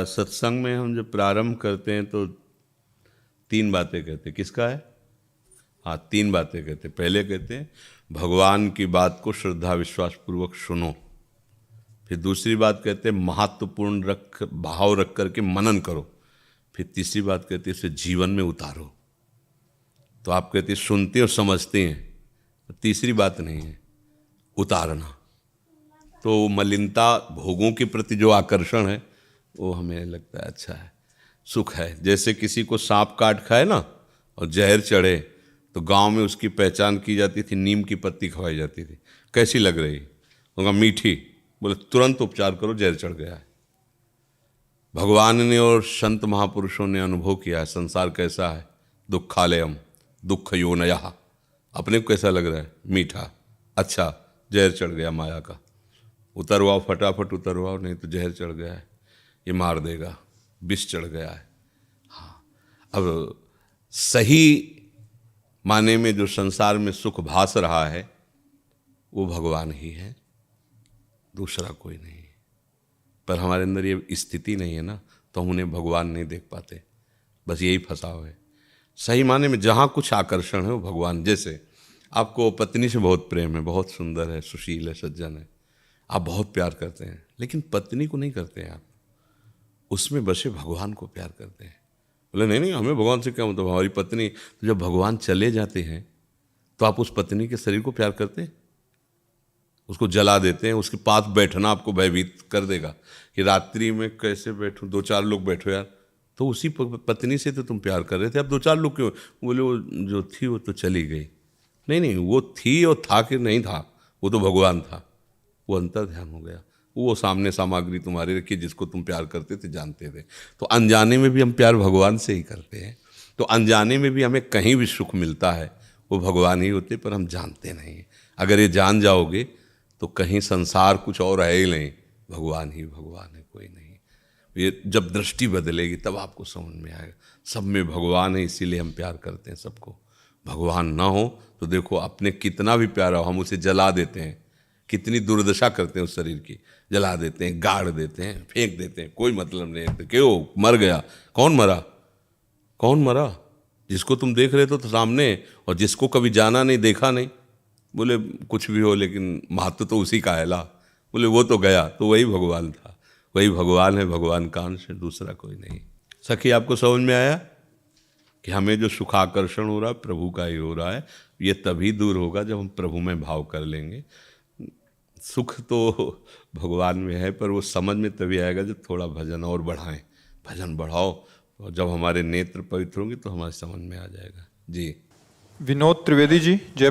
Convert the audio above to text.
सत्संग में हम जब प्रारंभ करते हैं तो 3 बातें कहते हैं। किसका है? हाँ, 3 बातें कहते हैं। पहले कहते हैं भगवान की बात को श्रद्धा विश्वास पूर्वक सुनो। फिर दूसरी बात कहते हैं महत्वपूर्ण भाव रख करके मनन करो। फिर तीसरी बात कहते हैं इसे जीवन में उतारो। तो आप कहते हैं सुनते और समझते हैं, तो तीसरी बात नहीं है, उतारना। तो मलिनता, भोगों के प्रति जो आकर्षण है वो हमें लगता है अच्छा है, सुख है। जैसे किसी को सांप काट खाए ना और जहर चढ़े तो गांव में उसकी पहचान की जाती थी, नीम की पत्ती खवाई जाती थी। कैसी लग रही? होगा मीठी। बोले तुरंत उपचार करो, जहर चढ़ गया है। भगवान ने और संत महापुरुषों ने अनुभव किया है संसार कैसा है। दुखालयम, दुख योनयः। अपने को कैसा लग रहा है? मीठा। अच्छा, जहर चढ़ गया माया का। उतरवाओ, फटाफट उतरवाओ, नहीं तो जहर चढ़ गया है, ये मार देगा, विष चढ़ गया है। हाँ, अब सही माने में जो संसार में सुख भास रहा है वो भगवान ही है, दूसरा कोई नहीं है। पर हमारे अंदर ये स्थिति नहीं है ना, तो हम उन्हें भगवान नहीं देख पाते। बस यही फंसाव है। सही माने में जहाँ कुछ आकर्षण है वो भगवान। जैसे आपको पत्नी से बहुत प्रेम है, बहुत सुंदर है, सुशील है, सज्जन है, आप बहुत प्यार करते हैं, लेकिन पत्नी को नहीं करते हैं आप, उसमें बसे भगवान को प्यार करते हैं। बोले नहीं नहीं, हमें भगवान से क्या मतलब, हमारी पत्नी। तो जब भगवान चले जाते हैं तो आप उस पत्नी के शरीर को प्यार करते हैं? उसको जला देते हैं? उसके पास बैठना आपको भयभीत कर देगा कि रात्रि में कैसे बैठूं, 2-4 लोग बैठो यार। तो उसी पत्नी से तो तुम प्यार कर रहे थे, अब 2-4 लोग क्यों? बोले वो जो थी वो तो चली गई। नहीं नहीं, वो थी और था कि नहीं था, वो तो भगवान था। वो अंतर ध्यान हो गया। वो सामने सामग्री तुम्हारी रखी जिसको तुम प्यार करते थे, जानते थे। तो अनजाने में भी हम प्यार भगवान से ही करते हैं। तो अनजाने में भी हमें कहीं भी सुख मिलता है वो भगवान ही होते, पर हम जानते नहीं हैं। अगर ये जान जाओगे तो कहीं संसार कुछ और है ही नहीं, भगवान ही भगवान है, कोई नहीं। ये जब दृष्टि बदलेगी तब आपको समझ में आएगा सब में भगवान है, इसीलिए हम प्यार करते हैं सबको। भगवान ना हो तो देखो अपने कितना भी प्यारा हो हम उसे जला देते हैं, कितनी दुर्दशा करते हैं उस शरीर की, जला देते हैं, गाड़ देते हैं, फेंक देते हैं, कोई मतलब नहीं है। क्यों? मर गया। कौन मरा? कौन मरा? जिसको तुम देख रहे तो सामने, और जिसको कभी जाना नहीं, देखा नहीं। बोले कुछ भी हो लेकिन महत्व तो उसी का है ला। बोले वो तो गया, तो वही भगवान था। वही भगवान है, भगवान का अंश है, दूसरा कोई नहीं। सखी, आपको समझ में आया कि हमें जो सुखाकर्षण हो रहा है प्रभु का ही हो रहा है। ये तभी दूर होगा जब हम प्रभु में भाव कर लेंगे। सुख तो भगवान में है, पर वो समझ में तभी आएगा जब थोड़ा भजन और बढ़ाएं। भजन बढ़ाओ, और जब हमारे नेत्र पवित्र होंगे तो हमारे समझ में आ जाएगा। जी। विनोद त्रिवेदी जी, जय।